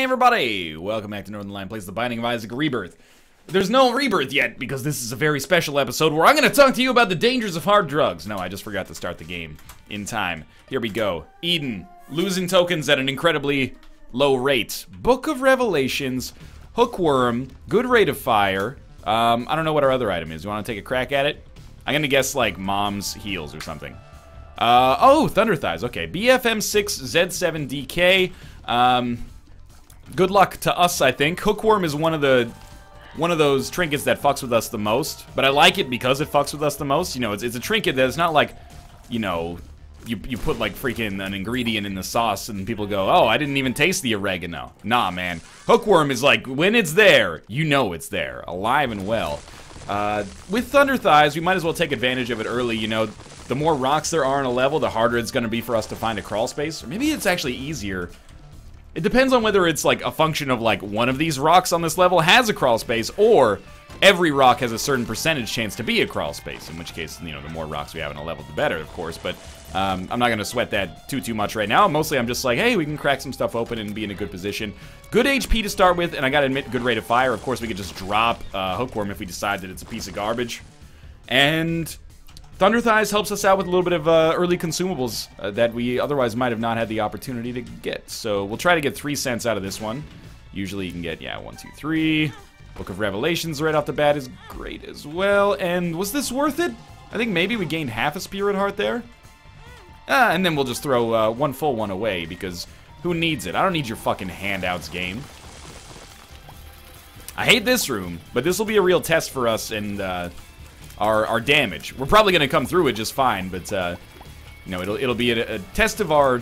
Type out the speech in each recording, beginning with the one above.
Hey everybody! Welcome back to Northern Line Plays The Binding of Isaac Rebirth. There's no Rebirth yet because this is a very special episode where I'm going to talk to you about the dangers of hard drugs. No, I just forgot to start the game in time. Here we go. Eden, losing tokens at an incredibly low rate. Book of Revelations, Hookworm, good rate of fire. I don't know what our other item is. You want to take a crack at it? I'm going to guess like Mom's Heals or something. Oh, Thunder Thighs. Okay, BFM6 Z7 DK. Good luck to us, I think. Hookworm is one of those trinkets that fucks with us the most, but I like it because it fucks with us the most. You know, it's a trinket that's not like, you know, you put like freaking an ingredient in the sauce and people go, oh, I didn't even taste the oregano. Nah, man. Hookworm is like, when it's there, you know it's there, alive and well. With Thunder Thighs, we might as well take advantage of it early. You know, the more rocks there are in a level, the harder it's going to be for us to find a crawl space. Or maybe it's actually easier. It depends on whether it's like a function of like one of these rocks on this level has a crawl space, or every rock has a certain percentage chance to be a crawl space, in which case, you know, the more rocks we have in a level, the better, of course. But I'm not going to sweat that too much right now. Mostly I'm just like, hey, we can crack some stuff open and be in a good position. Good HP to start with, and I gotta admit, good rate of fire. Of course, we could just drop Hookworm if we decide that it's a piece of garbage. And Thunder Thighs helps us out with a little bit of early consumables that we otherwise might have not had the opportunity to get. So we'll try to get 3 cents out of this one. Usually you can get, yeah, 1, 2, 3. Book of Revelations right off the bat is great as well. And was this worth it? I think maybe we gained half a Spirit Heart there. And then we'll just throw one full one away because who needs it? I don't need your fucking handouts, game. I hate this room, but this will be a real test for us and our damage. We're probably going to come through it just fine, but you know, it'll be a test of our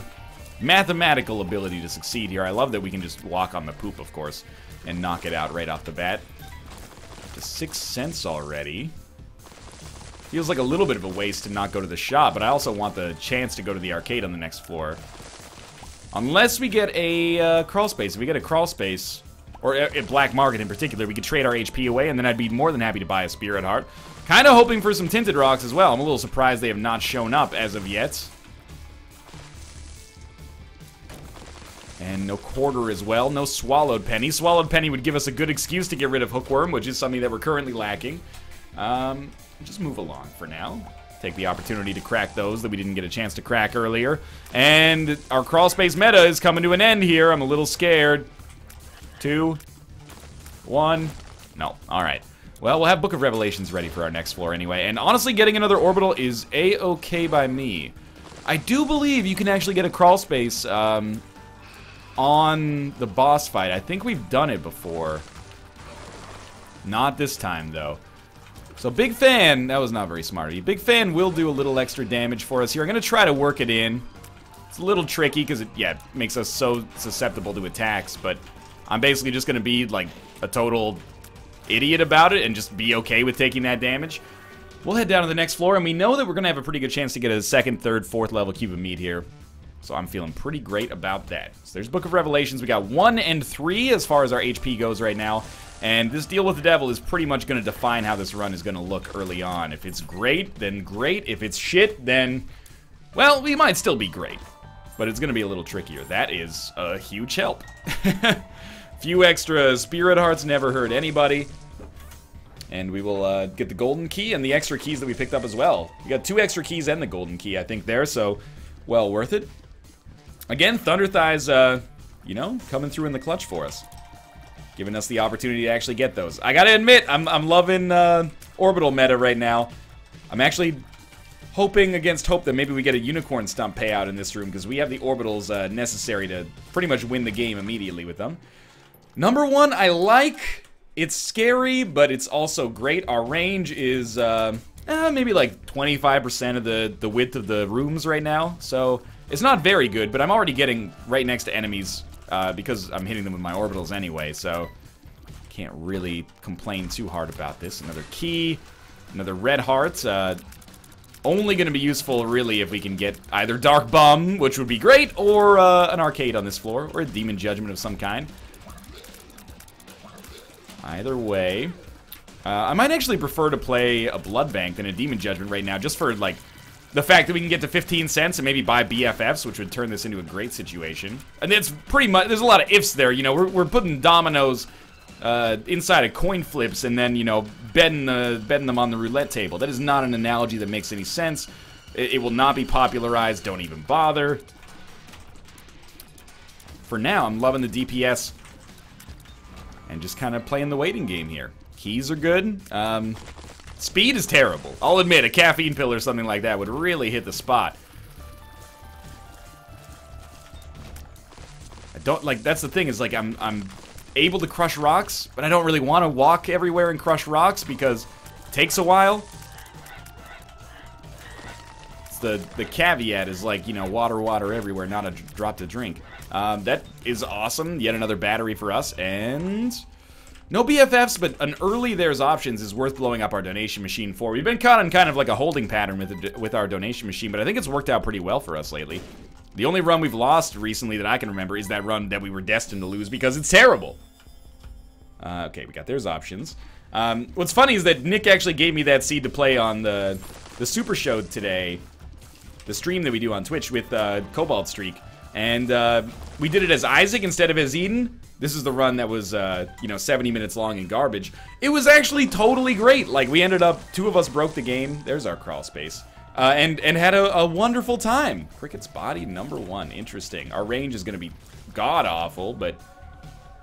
mathematical ability to succeed here. I love that we can just walk on the poop, of course, and knock it out right off the bat. To 6 cents already. Feels like a little bit of a waste to not go to the shop, but I also want the chance to go to the arcade on the next floor. Unless we get a crawl space. If we get a crawl space, or a black market in particular, we could trade our HP away, and then I'd be more than happy to buy a Spirit Heart. Kind of hoping for some tinted rocks as well. I'm a little surprised they have not shown up as of yet. And no quarter as well. No Swallowed Penny. Swallowed Penny would give us a good excuse to get rid of Hookworm, which is something that we're currently lacking. Just move along for now. Take the opportunity to crack those that we didn't get a chance to crack earlier. And our crawl space meta is coming to an end here. I'm a little scared. 2, 1. No. All right. Well, we'll have Book of Revelations ready for our next floor anyway. And honestly, getting another orbital is a-okay by me. I do believe you can actually get a crawl space on the boss fight. I think we've done it before. Not this time, though. So Big Fan, that was not very smart of you. Big Fan will do a little extra damage for us here. I'm going to try to work it in. It's a little tricky because it, yeah, makes us so susceptible to attacks, but I'm basically just going to be like a total idiot about it and just be okay with taking that damage. We'll head down to the next floor, and we know that we're going to have a pretty good chance to get a 2nd, 3rd, 4th level cube of meat here. So I'm feeling pretty great about that. So there's Book of Revelations. We got 1 and 3 as far as our HP goes right now. And this deal with the devil is pretty much going to define how this run is going to look early on. If it's great, then great. If it's shit, then, well, we might still be great. But it's going to be a little trickier. That is a huge help. Few extra Spirit Hearts never hurt anybody. And we will get the golden key and the extra keys that we picked up as well. We got 2 extra keys and the golden key, I think, there. So, well worth it. Again, Thunder Thighs, you know, coming through in the clutch for us. Giving us the opportunity to actually get those. I gotta admit, I'm loving orbital meta right now. I'm actually hoping against hope that maybe we get a unicorn stump payout in this room because we have the orbitals necessary to pretty much win the game immediately with them. Number 1, I like. It's scary, but it's also great. Our range is maybe like 25% of the width of the rooms right now. So it's not very good, but I'm already getting right next to enemies because I'm hitting them with my orbitals anyway, so can't really complain too hard about this. Another key, another red heart. Only going to be useful, really, if we can get either Dark Bum, which would be great, or an arcade on this floor, or a Demon Judgment of some kind. Either way. I might actually prefer to play a Blood Bank than a Demon Judgment right now, just for, like, The fact that we can get to 15 cents and maybe buy BFFs, which would turn this into a great situation. And it's pretty much, there's a lot of ifs there. You know, we're putting dominoes inside of coin flips and then, you know, betting them on the roulette table. That is not an analogy that makes any sense. It will not be popularized. Don't even bother. For now, I'm loving the DPS and just kind of playing the waiting game here. Keys are good. Speed is terrible. I'll admit, a caffeine pill or something like that would really hit the spot. I don't, like, that's the thing, is like I'm able to crush rocks, but I don't really want to walk everywhere and crush rocks because it takes a while. It's the caveat is like, you know, water everywhere, not a drop to drink. That is awesome. Yet another battery for us, and no BFFs, but an early there's options is worth blowing up our donation machine for. We've been caught in kind of like a holding pattern with our donation machine, but I think it's worked out pretty well for us lately. The only run we've lost recently that I can remember is that run that we were destined to lose because it's terrible. Okay, we got there's options. What's funny is that Nick actually gave me that seed to play on the Super Show today, the stream that we do on Twitch with Cobalt Streak. And we did it as Isaac instead of as Eden. This is the run that was, you know, 70 minutes long and garbage. It was actually totally great. Like, we ended up, 2 of us broke the game. There's our crawl space. And had a wonderful time. Cricket's body, #1. Interesting. Our range is going to be god-awful, but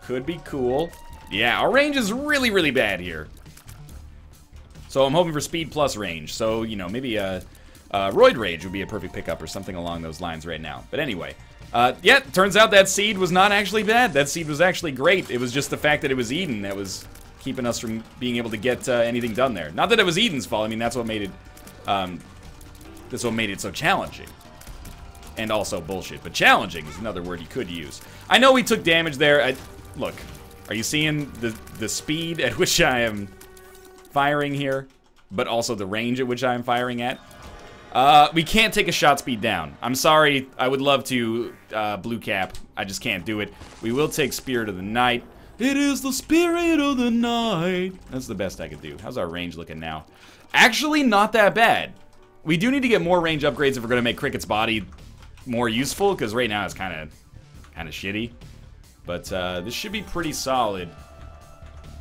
could be cool. Yeah, our range is really, really bad here. So I'm hoping for speed plus range. So, you know, maybe Roid Rage would be a perfect pickup or something along those lines right now. But anyway, yeah, turns out that seed was not actually bad. That seed was actually great. It was just the fact that it was Eden that was keeping us from being able to get anything done there. Not that it was Eden's fault. I mean, that's what made it so challenging. And also bullshit. But challenging is another word you could use. I know we took damage there. Look, are you seeing the speed at which I am firing here? But also the range at which I am firing at? We can't take a shot speed down. I'm sorry, I would love to, blue cap. I just can't do it. We will take Spirit of the Night. It is the Spirit of the Night. That's the best I could do. How's our range looking now? Actually, not that bad. We do need to get more range upgrades if we're gonna make Cricket's body more useful, because right now it's kind of shitty. But, this should be pretty solid.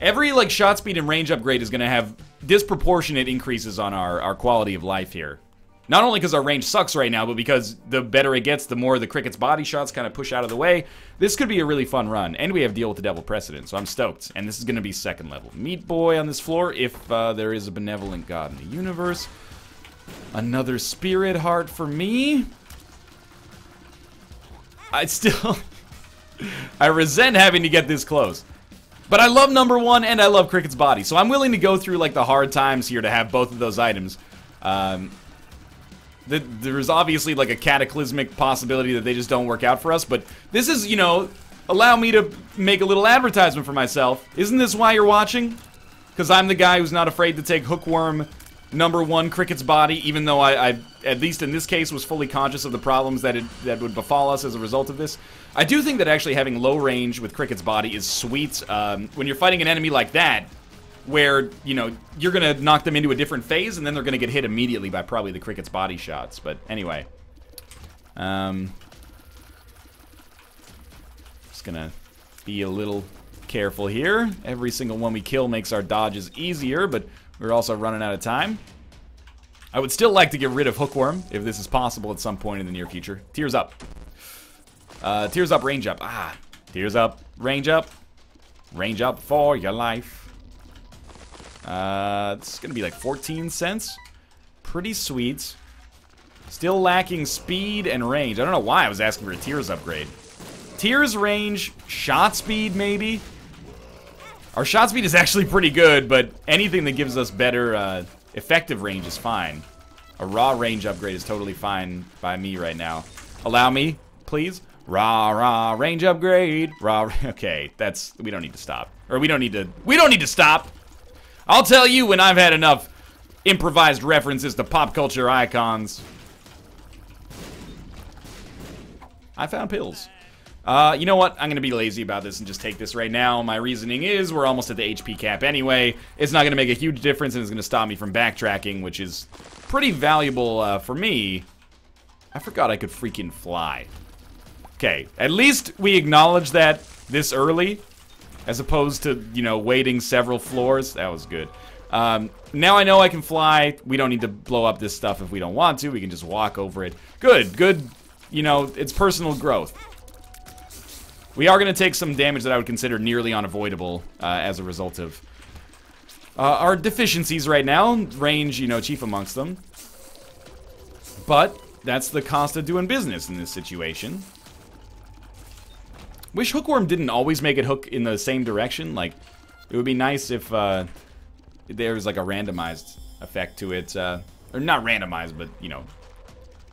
Every, like, shot speed and range upgrade is gonna have disproportionate increases on our quality of life here. Not only because our range sucks right now, but because the better it gets, the more the Cricket's body shots kind of push out of the way. This could be a really fun run, and we have Deal with the Devil precedent, so I'm stoked. And this is going to be 2nd level. Meat Boy on this floor, if there is a benevolent god in the universe. Another Spirit Heart for me. I resent having to get this close. But I love #1, and I love Cricket's body, so I'm willing to go through, like, the hard times here to have both of those items. There's obviously, like, a cataclysmic possibility that they just don't work out for us, but this is, you know, allow me to make a little advertisement for myself. Isn't this why you're watching? Because I'm the guy who's not afraid to take Hookworm #1 Cricket's body, even though I at least in this case, was fully conscious of the problems that would befall us as a result of this. I do think that actually having low range with Cricket's body is sweet. When you're fighting an enemy like that, where, you know, you're gonna knock them into a different phase, and then they're gonna get hit immediately by probably the Cricket's body shots. But anyway. Just gonna be a little careful here. Every single one we kill makes our dodges easier, but we're also running out of time. I would still like to get rid of Hookworm, if this is possible at some point in the near future. Tears up. Tears up, range up. Ah, tears up, range up. Range up for your life. This is gonna be like 14 cents. Pretty sweet. Still lacking speed and range. I don't know why I was asking for a Tears upgrade. Tears, range, shot speed, maybe? Our shot speed is actually pretty good, but anything that gives us better, effective range is fine. A raw range upgrade is totally fine by me right now. Allow me, please. Raw range upgrade. Okay, we don't need to stop. Or we don't need to stop. I'll tell you when I've had enough improvised references to pop culture icons. I found pills. You know what? I'm gonna be lazy about this and just take this right now. My reasoning is we're almost at the HP cap anyway. It's not gonna make a huge difference, and it's gonna stop me from backtracking, which is pretty valuable for me. I forgot I could freaking fly. Okay, at least we acknowledge that this early, as opposed to, you know, waiting several floors. That was good. Now I know I can fly. We don't need to blow up this stuff if we don't want to. We can just walk over it. Good, good. You know, it's personal growth. We are going to take some damage that I would consider nearly unavoidable as a result of our deficiencies right now. Range, you know, chief amongst them. But that's the cost of doing business in this situation. Wish Hookworm didn't always make it hook in the same direction. Like, it would be nice if there was like a randomized effect to it. Or not randomized, but, you know,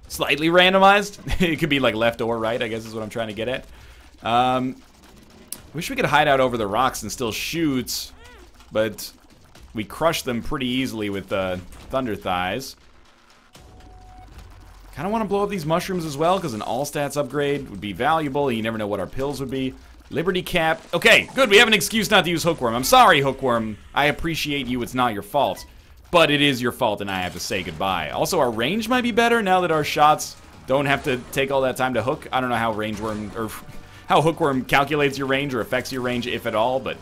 slightly randomized. It could be like left or right, I guess is what I'm trying to get at. Wish we could hide out over the rocks and still shoot, but we crush them pretty easily with Thunder Thighs. Kind of want to blow up these mushrooms as well, because an all-stats upgrade would be valuable. You never know what our pills would be. Liberty Cap. Okay, good. We have an excuse not to use Hookworm. I'm sorry, Hookworm. I appreciate you. It's not your fault. But it is your fault, and I have to say goodbye. Also, our range might be better now that our shots don't have to take all that time to hook. I don't know how Rangeworm, or how Hookworm calculates your range or affects your range, if at all, but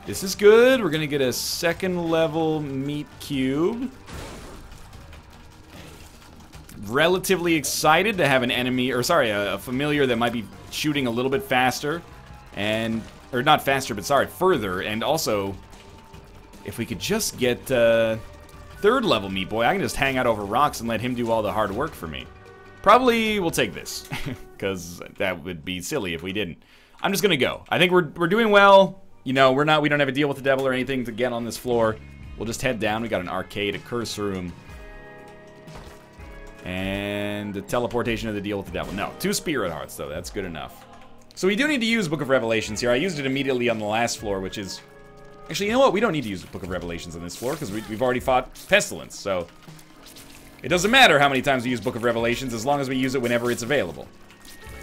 this is good. We're going to get a second level meat cube. Relatively excited to have an enemy, or sorry, a familiar that might be shooting a little bit faster, and, or not faster, but sorry, further, and also, if we could just get third level Meat Boy, I can just hang out over rocks and let him do all the hard work for me. Probably we'll take this, because that would be silly if we didn't. I'm just gonna go. I think we're doing well. You know, we don't have a deal with the devil or anything to get on this floor. We'll just head down. We got an arcade, a curse room, and the teleportation of the deal with the devil. No, 2 spirit hearts, though. That's good enough. So we do need to use Book of Revelations here. I used it immediately on the last floor, which is... Actually, you know what? We don't need to use Book of Revelations on this floor, because we've already fought Pestilence, so... It doesn't matter how many times we use Book of Revelations, as long as we use it whenever it's available.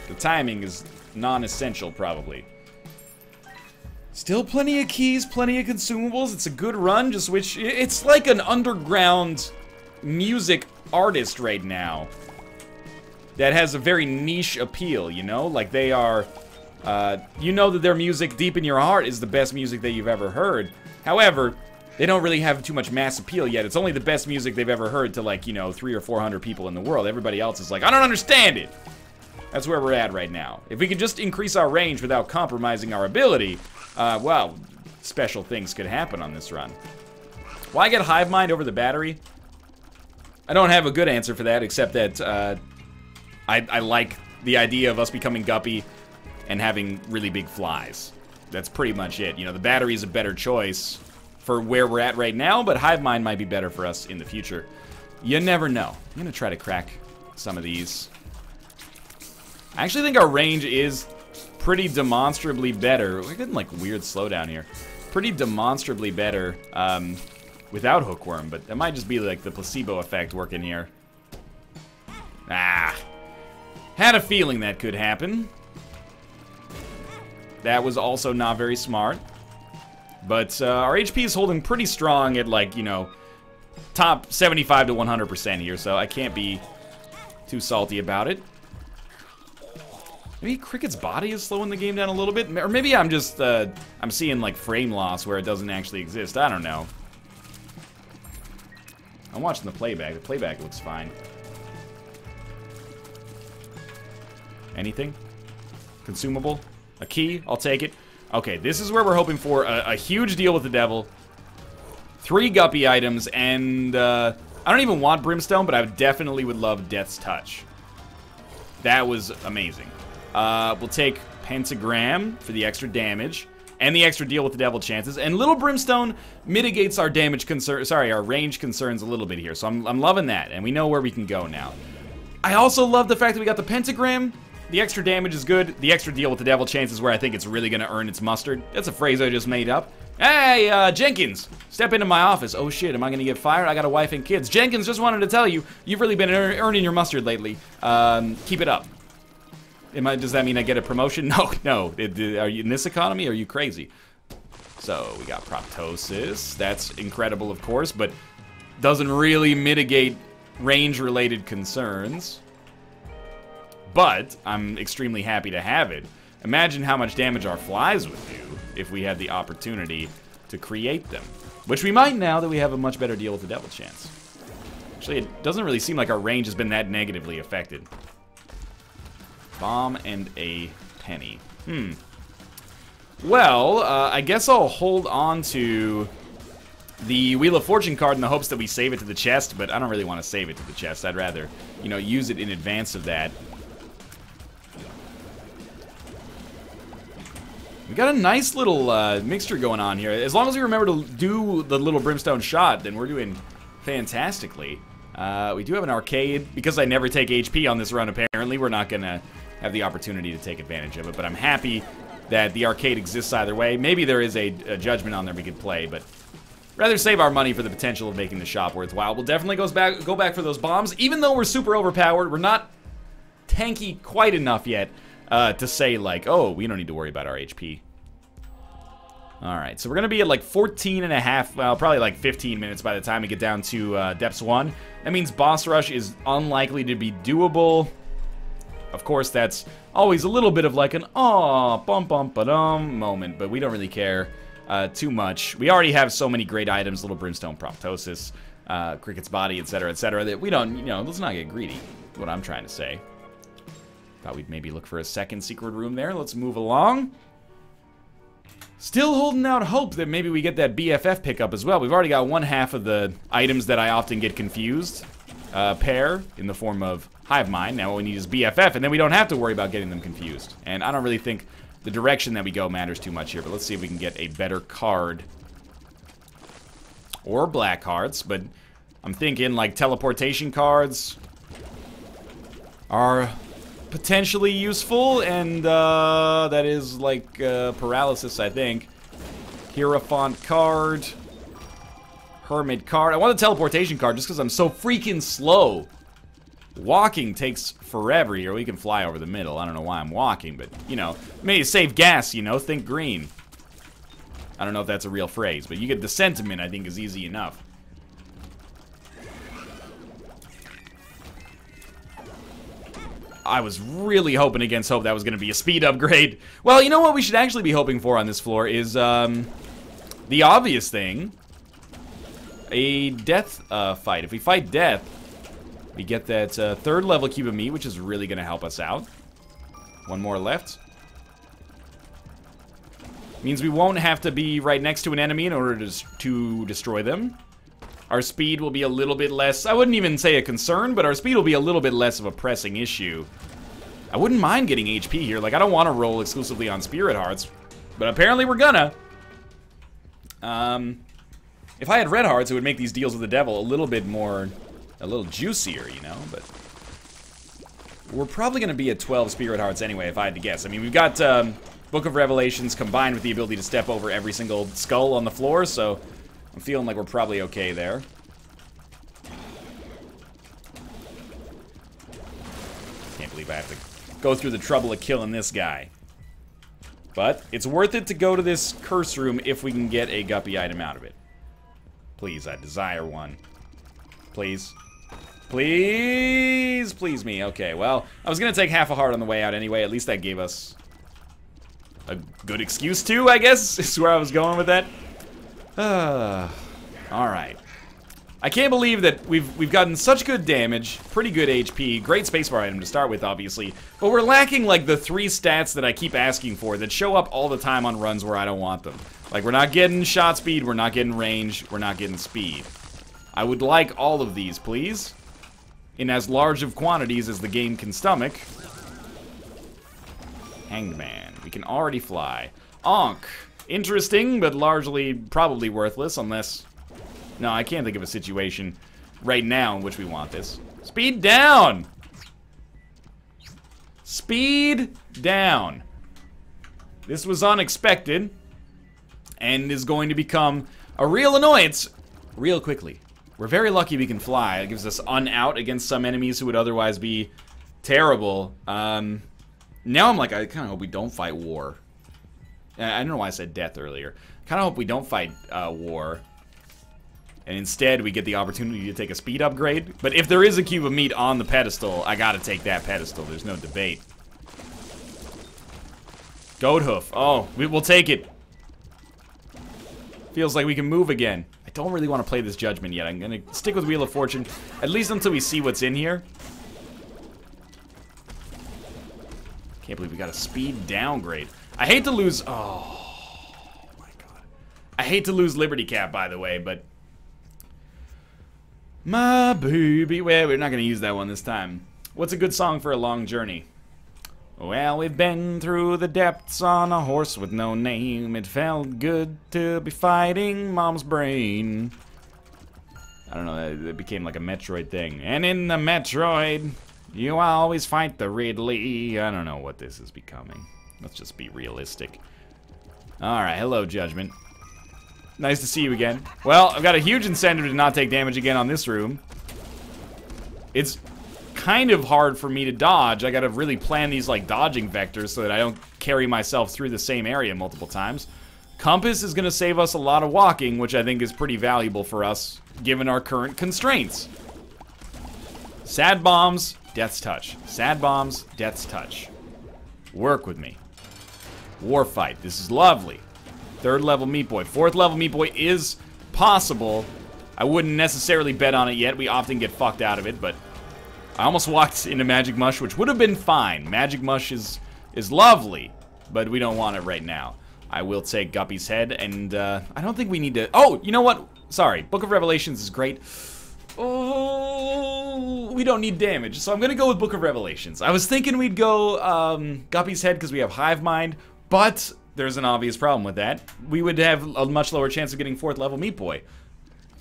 The timing is non-essential, probably. Still plenty of keys, plenty of consumables. It's a good run, just which... It's like an underground music artist right now that has a very niche appeal, you know? Like, they are... you know that their music deep in your heart is the best music that you've ever heard. However, they don't really have too much mass appeal yet. It's only the best music they've ever heard to, like, you know, 300 or 400 people in the world. Everybody else is like, I don't understand it! That's where we're at right now. If we could just increase our range without compromising our ability, well, special things could happen on this run. Why get Hive Mind over the battery? I don't have a good answer for that, except that I like the idea of us becoming Guppy and having really big flies. That's pretty much it. You know, the battery is a better choice for where we're at right now, but Hive Mind might be better for us in the future. You never know. I'm gonna try to crack some of these. I actually think our range is pretty demonstrably better. We're getting like weird slowdown here. Pretty demonstrably better without Hookworm, but that might just be like the placebo effect working here. Ah. Had a feeling that could happen. That was also not very smart. But our HP is holding pretty strong at, like, you know, top 75 to 100% here, so I can't be too salty about it. Maybe Cricket's body is slowing the game down a little bit, or maybe I'm just, I'm seeing, like, frame loss where it doesn't actually exist. I don't know. I'm watching the playback. The playback looks fine. Anything? Consumable? A key? I'll take it. Okay, this is where we're hoping for a huge deal with the devil. 3 Guppy items, and I don't even want Brimstone, but I definitely would love Death's Touch. That was amazing. We'll take Pentagram for the extra damage, and the extra deal with the devil chances, and Little Brimstone mitigates our damage concern, sorry, our range concerns a little bit here, so I'm loving that, and we know where we can go now. I also love the fact that we got the Pentagram. The extra damage is good. The extra deal with the devil chance is where I think it's really going to earn its mustard. That's a phrase I just made up. Hey, Jenkins, step into my office. Oh shit, am I going to get fired? I got a wife and kids. Jenkins, just wanted to tell you, you've really been earning your mustard lately. Keep it up. Does that mean I get a promotion? No, no. Are you in this economy? Are you crazy? So we got Proptosis. That's incredible, of course, but doesn't really mitigate range-related concerns. But I'm extremely happy to have it. Imagine how much damage our flies would do if we had the opportunity to create them. Which we might now that we have a much better deal with the Devil Chance. Actually, it doesn't really seem like our range has been that negatively affected. Bomb and a penny. Well, I guess I'll hold on to the Wheel of Fortune card in the hopes that we save it to the chest, but I don't really want to save it to the chest. I'd rather, you know, use it in advance of that. We got a nice little mixture going on here. As long as we remember to do the little brimstone shot, then we're doing fantastically. We do have an arcade. Because I never take HP on this run, apparently, we're not going to have the opportunity to take advantage of it. But I'm happy that the arcade exists either way. Maybe there is a judgment on there we could play, but rather save our money for the potential of making the shop worthwhile. We'll definitely go back for those bombs. Even though we're super overpowered, we're not tanky quite enough yet. To say, like, oh, we don't need to worry about our HP. Alright, so we're going to be at, like, 14 and a half, well, probably, like, 15 minutes by the time we get down to Depths 1. That means Boss Rush is unlikely to be doable. Of course, that's always a little bit of, like, an, aw, bum-bum-ba-dum moment, but we don't really care too much. We already have so many great items, Little Brimstone Proptosis, Cricket's Body, etc., that we don't, you know, let's not get greedy, is what I'm trying to say. Thought we'd maybe look for a second secret room there. Let's move along. Still holding out hope that maybe we get that BFF pickup as well. We've already got one half of the items that I often get confused pair in the form of Hive Mind. Now what we need is BFF, and then we don't have to worry about getting them confused. And I don't really think the direction that we go matters too much here, but let's see if we can get a better card. Or black cards, but I'm thinking like teleportation cards are potentially useful, and that is like paralysis, I think. Hierophant card. Hermit card. I want the teleportation card just because I'm so freaking slow. Walking takes forever here. We can fly over the middle. I don't know why I'm walking, but, you know, maybe save gas, you know, think green. I don't know if that's a real phrase, but you get the sentiment, I think, is easy enough. I was really hoping against hope that was going to be a speed upgrade. Well, you know what we should actually be hoping for on this floor is the obvious thing. A death fight. If we fight death, we get that third level cube of meat, which is really going to help us out. One more left. Means we won't have to be right next to an enemy in order to destroy them. Our speed will be a little bit less, I wouldn't even say a concern, but our speed will be a little bit less of a pressing issue. I wouldn't mind getting HP here. Like, I don't want to roll exclusively on Spirit Hearts, but apparently we're gonna. If I had Red Hearts, it would make these deals with the devil a little bit more, a little juicier, you know, but we're probably gonna be at 12 Spirit Hearts anyway, if I had to guess. I mean, we've got Book of Revelations combined with the ability to step over every single skull on the floor, so I'm feeling like we're probably okay there. Can't believe I have to go through the trouble of killing this guy. But it's worth it to go to this curse room if we can get a guppy item out of it. Please, I desire one. Please. Please, please me. Okay, well, I was gonna take half a heart on the way out anyway. At least that gave us a good excuse to, I guess, is where I was going with that. Alright. I can't believe that we've gotten such good damage, pretty good HP, great spacebar item to start with, obviously, but we're lacking, like, the 3 stats that I keep asking for that show up all the time on runs where I don't want them. Like, we're not getting shot speed, we're not getting range, we're not getting speed. I would like all of these, please, in as large of quantities as the game can stomach. Hanged Man. We can already fly. Ankh. Interesting, but largely probably worthless, unless... No, I can't think of a situation right now in which we want this. Speed down! Speed down. This was unexpected, and is going to become a real annoyance real quickly. We're very lucky we can fly. It gives us un-out against some enemies who would otherwise be terrible. Now I'm like, I kind of hope we don't fight war. I don't know why I said death earlier. Kind of hope we don't fight war. And instead, we get the opportunity to take a speed upgrade. But if there is a cube of meat on the pedestal, I gotta take that pedestal. There's no debate. Goat hoof. Oh, we'll take it. Feels like we can move again. I don't really want to play this judgment yet. I'm gonna stick with Wheel of Fortune, at least until we see what's in here. Can't believe we got a speed downgrade. I hate to lose... Oh, my God. I hate to lose Liberty Cap, by the way, but... My baby... Well, we're not going to use that one this time. What's a good song for a long journey? Well, we've been through the depths on a horse with no name. It felt good to be fighting Mom's brain. I don't know, it became like a Metroid thing. And in the Metroid... You always fight the Ridley. I don't know what this is becoming. Let's just be realistic. Alright, hello, Judgment. Nice to see you again. Well, I've got a huge incentive to not take damage again on this room. It's kind of hard for me to dodge. I gotta really plan these, like, dodging vectors so that I don't carry myself through the same area multiple times. Compass is gonna save us a lot of walking, which I think is pretty valuable for us, given our current constraints. Sad bombs. Death's Touch. Sad bombs, Death's Touch. Work with me. War fight. This is lovely. 3rd level Meat Boy. 4th level Meat Boy is possible. I wouldn't necessarily bet on it yet. We often get fucked out of it, but I almost walked into Magic Mush, which would have been fine. Magic Mush is lovely, but we don't want it right now. I will take Guppy's head, and I don't think we need to... Oh, you know what? Sorry. Book of Revelations is great. Oh, we don't need damage, so I'm gonna go with Book of Revelations. I was thinking we'd go Guppy's head because we have Hive Mind, but there's an obvious problem with that. We would have a much lower chance of getting 4th level Meat Boy.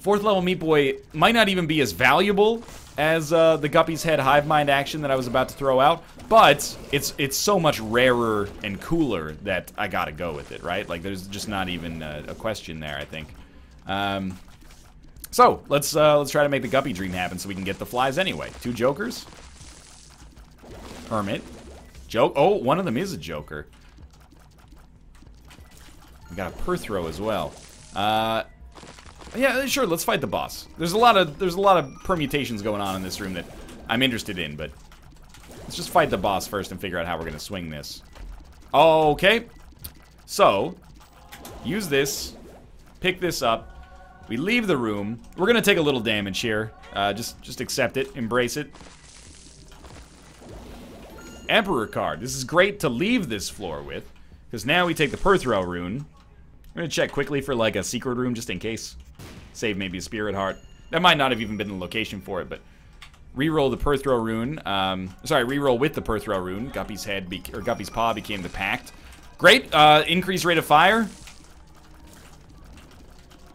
4th level Meat Boy might not even be as valuable as the Guppy's head Hive Mind action that I was about to throw out, but it's so much rarer and cooler that I gotta go with it, right? Like, there's just not even a question there, I think. So, let's try to make the Guppy dream happen so we can get the flies anyway. 2 jokers. Hermit. Oh, one of them is a joker. We got a Perthrow as well. Yeah, sure, let's fight the boss. There's a lot of permutations going on in this room that I'm interested in, but let's just fight the boss first and figure out how we're gonna swing this. Okay. So, use this, pick this up. We leave the room. We're gonna take a little damage here. Just accept it, embrace it. Emperor card. This is great to leave this floor with, because now we take the Perthrow rune. I'm gonna check quickly for like a secret room just in case. Save maybe a Spirit Heart. That might not have even been the location for it, but reroll the Perthrow rune. Sorry, reroll with the Perthrow rune. Guppy's head or Guppy's paw became the Pact. Great. Increased rate of fire.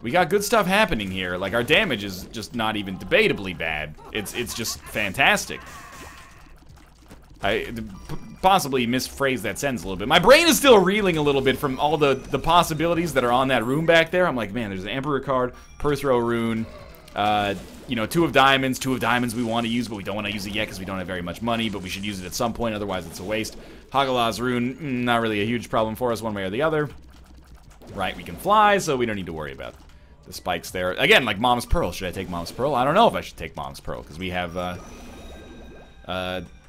We got good stuff happening here. Like, our damage is just not even debatably bad. It's just fantastic. I possibly misphrased that sentence a little bit. My brain is still reeling a little bit from all the possibilities that are on that room back there. I'm like, man, there's an Emperor card, Perthrow rune, you know, 2 of diamonds. 2 of diamonds we want to use, but we don't want to use it yet because we don't have very much money, but we should use it at some point, otherwise it's a waste. Hagalah's rune, not really a huge problem for us one way or the other. Right, we can fly, so we don't need to worry about the spikes there. Again, like Mom's Pearl. Should I take Mom's Pearl? I don't know if I should take Mom's Pearl, because we have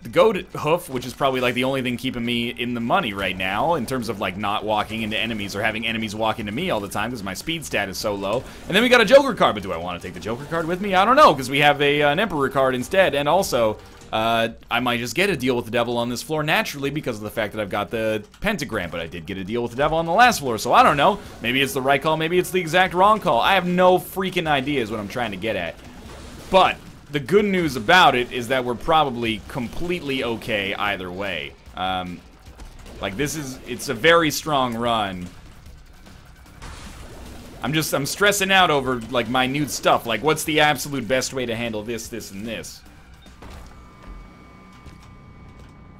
the goat hoof, which is probably like the only thing keeping me in the money right now in terms of like not walking into enemies or having enemies walk into me all the time because my speed stat is so low. And then we got a Joker card, but do I want to take the Joker card with me? I don't know, because we have an Emperor card instead, and also I might just get a deal with the devil on this floor naturally because of the fact that I've got the pentagram, but I did get a deal with the devil on the last floor, so I don't know. Maybe it's the right call, maybe it's the exact wrong call. I have no freaking idea is what I'm trying to get at. But the good news about it is that we're probably completely okay either way. Like, it's a very strong run. I'm stressing out over, like, minute stuff. Like, what's the absolute best way to handle this, this, and this?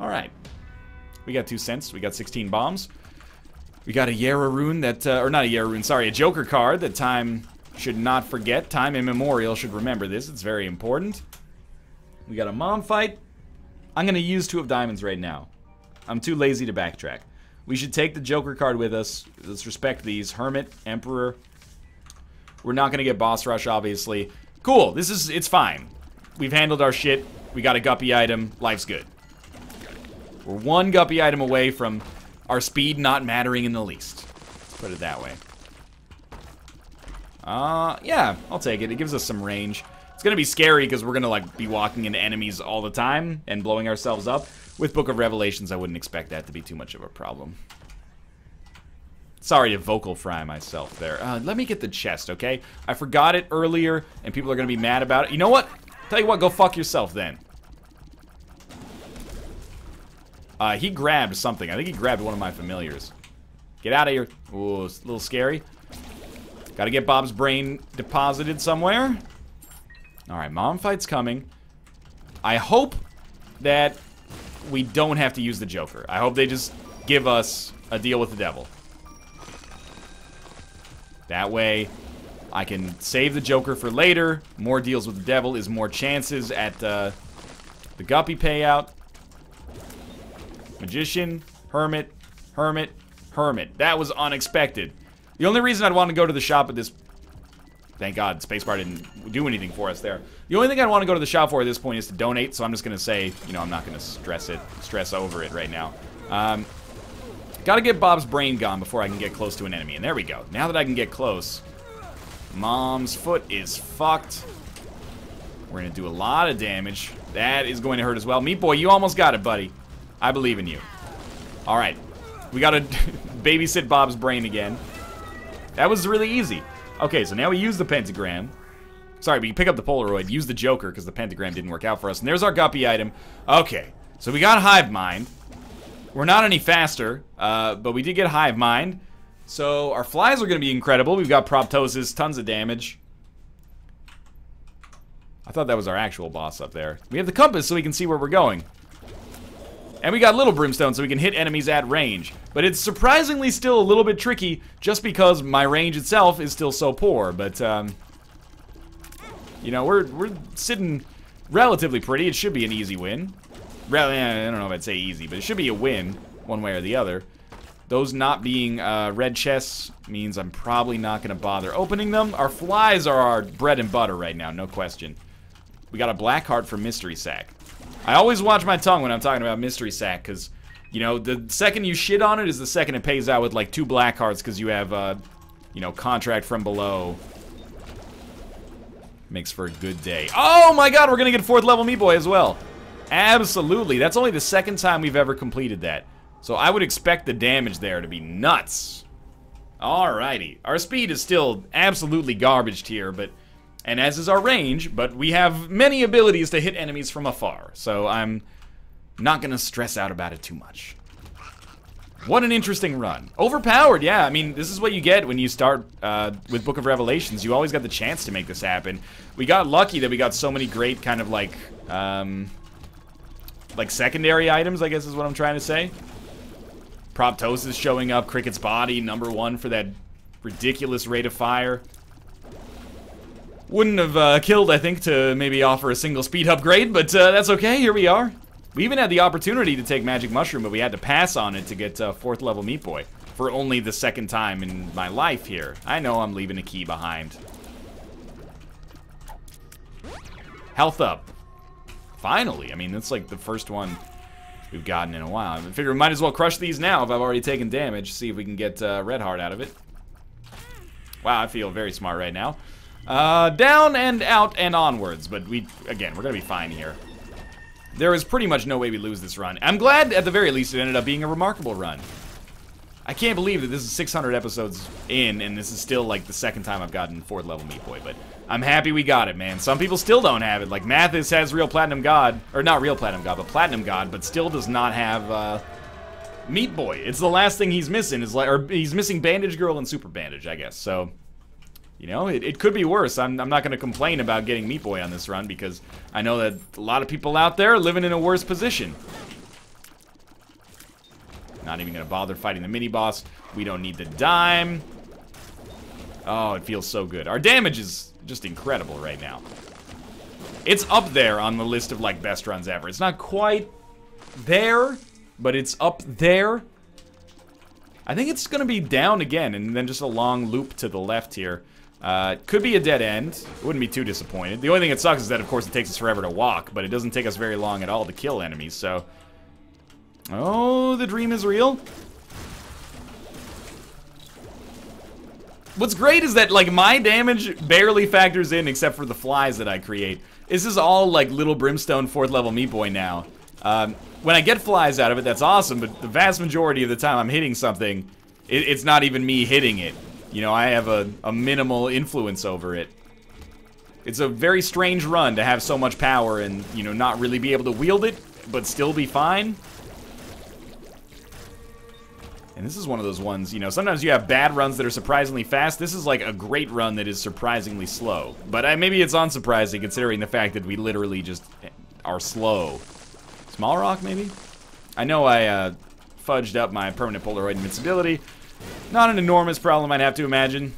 Alright. We got 2 cents. We got 16 bombs. We got a Yara rune that, or not a Yara rune, sorry, a Joker card that time should not forget. Time immemorial should remember this. It's very important. We got a mom fight. I'm going to use 2 of diamonds right now. I'm too lazy to backtrack. We should take the Joker card with us. Let's respect these. Hermit, Emperor. We're not going to get boss rush, obviously. Cool. It's fine. We've handled our shit. We got a guppy item. Life's good. We're one guppy item away from our speed not mattering in the least. Let's put it that way. Yeah, I'll take it. It gives us some range. It's gonna be scary because we're gonna, like, be walking into enemies all the time and blowing ourselves up. With Book of Revelations, I wouldn't expect that to be too much of a problem. Sorry to vocal fry myself there. Let me get the chest, okay? I forgot it earlier, and people are gonna be mad about it. You know what? Tell you what, go fuck yourself then. He grabbed something. I think he grabbed one of my familiars. Get out of here. Ooh, it's a little scary. Gotta get Bob's brain deposited somewhere. Alright, mom fight's coming. I hope that we don't have to use the Joker. I hope they just give us a deal with the devil. That way, I can save the Joker for later. More deals with the devil is more chances at the guppy payout. Magician, hermit, hermit, hermit. That was unexpected. The only reason I'd want to go to the shop at this... Thank God, Spacebar didn't do anything for us there. The only thing I'd want to go to the shop for at this point is to donate, so I'm just going to say, you know, I'm not going to stress over it right now. Gotta get Bob's brain gone before I can get close to an enemy, and there we go. Now that I can get close, Mom's foot is fucked. We're going to do a lot of damage. That is going to hurt as well. Meat Boy, you almost got it, buddy. I believe in you. Alright. We gotta babysit Bob's brain again. That was really easy. Okay, so now we use the pentagram. Sorry, we can pick up the Polaroid, use the Joker, because the pentagram didn't work out for us. And there's our guppy item. Okay, so we got Hive Mind. We're not any faster, but we did get Hive Mind. So our flies are going to be incredible. We've got Proptosis, tons of damage. I thought that was our actual boss up there. We have the compass so we can see where we're going. And we got Little Brimstone so we can hit enemies at range. But it's surprisingly still a little bit tricky just because my range itself is still so poor. But, you know, we're sitting relatively pretty. It should be an easy win. I don't know if I'd say easy, but it should be a win one way or the other. Those not being red chests means I'm probably not going to bother opening them. Our flies are our bread and butter right now, no question. We got a black heart for Mystery Sack. I always watch my tongue when I'm talking about Mystery Sack, because, you know, the second you shit on it is the second it pays out with, like, 2 black hearts, because you have, you know, Contract from Below. Makes for a good day. Oh my god, we're gonna get 4th level Meat Boy as well. Absolutely. That's only the 2nd time we've ever completed that. So I would expect the damage there to be nuts. Alrighty. Our speed is still absolutely garbaged here, but... and as is our range, but we have many abilities to hit enemies from afar, so I'm not gonna stress out about it too much. What an interesting run. Overpowered, yeah, I mean, this is what you get when you start with Book of Revelations. You always got the chance to make this happen. We got lucky that we got so many great kind of like secondary items, I guess is what I'm trying to say. Proptosis showing up, Cricket's body, #1 for that ridiculous rate of fire. Wouldn't have killed, I think, to maybe offer a single speed upgrade, but that's okay, here we are. We even had the opportunity to take Magic Mushroom, but we had to pass on it to get 4th level Meat Boy. For only the 2nd time in my life here. I know I'm leaving a key behind. Health up. Finally, I mean, that's like the first one we've gotten in a while. I figure we might as well crush these now if I've already taken damage. See if we can get Red Heart out of it. Wow, I feel very smart right now. Down and out and onwards, but again, we're gonna be fine here. There is pretty much no way we lose this run. I'm glad, at the very least, it ended up being a remarkable run. I can't believe that this is 600 episodes in, and this is still, like, the 2nd time I've gotten 4th level Meat Boy, but I'm happy we got it, man. Some people still don't have it. Like, Mathis has Real Platinum God, or not Real Platinum God, but Platinum God, but still does not have, Meat Boy. It's the last thing he's missing, or he's missing Bandage Girl and Super Bandage, I guess, so... you know, it could be worse. I'm not going to complain about getting Meat Boy on this run because I know that a lot of people out there are living in a worse position. Not even going to bother fighting the mini-boss. We don't need the dime. Oh, it feels so good. Our damage is just incredible right now. It's up there on the list of, like, best runs ever. It's not quite there, but it's up there. I think it's going to be down again and then just a long loop to the left here. Could be a dead end. Wouldn't be too disappointed. The only thing that sucks is that, of course, it takes us forever to walk, but it doesn't take us very long at all to kill enemies, so... Oh, the dream is real. What's great is that, like, my damage barely factors in except for the flies that I create. This is all, like, little brimstone 4th level Meat Boy now. When I get flies out of it, that's awesome, but the vast majority of the time I'm hitting something, it's not even me hitting it. You know, I have a minimal influence over it. It's a very strange run to have so much power and, you know, not really be able to wield it, but still be fine. And this is one of those ones, you know, sometimes you have bad runs that are surprisingly fast. This is like a great run that is surprisingly slow. But maybe it's unsurprising considering the fact that we literally just are slow. Small rock, maybe? I know I fudged up my permanent Polaroid invincibility. Not an enormous problem, I'd have to imagine.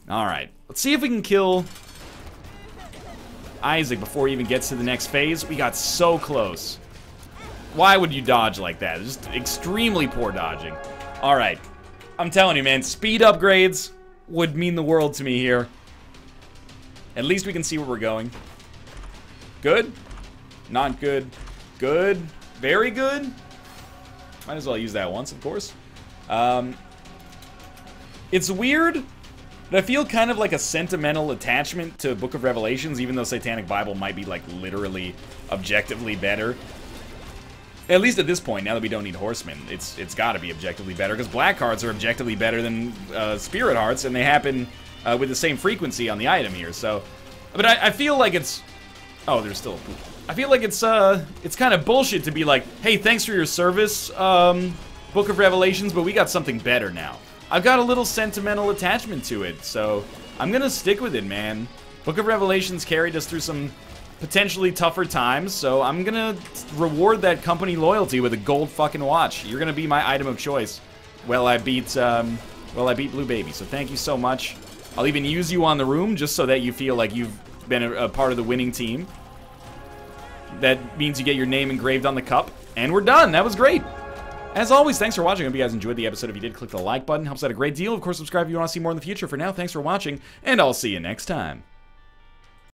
Alright, let's see if we can kill Isaac before he even gets to the next phase. We got so close. Why would you dodge like that? Just extremely poor dodging. Alright, I'm telling you, man, speed upgrades would mean the world to me here. At least we can see where we're going. Good? Not good. Good? Very good? Might as well use that once, of course. It's weird, but I feel kind of like a sentimental attachment to Book of Revelations, even though Satanic Bible might be, like, literally, objectively better. At least at this point, now that we don't need Horsemen, it's got to be objectively better, because Black Hearts are objectively better than Spirit Hearts, and they happen with the same frequency on the item here, so... But I feel like it's... Oh, there's still... I feel like it's kind of bullshit to be like, hey, thanks for your service, Book of Revelations, but we got something better now. I've got a little sentimental attachment to it, so I'm gonna stick with it, man. Book of Revelations carried us through some potentially tougher times, so I'm gonna reward that company loyalty with a gold fucking watch. You're gonna be my item of choice. Well, I beat Blue Baby, so thank you so much. I'll even use you on the room just so that you feel like you've been a part of the winning team. That means you get your name engraved on the cup, and we're done. That was great. As always, thanks for watching. I hope you guys enjoyed the episode. If you did, click the like button. Helps out a great deal. Of course, subscribe if you want to see more in the future. For now, thanks for watching, and I'll see you next time.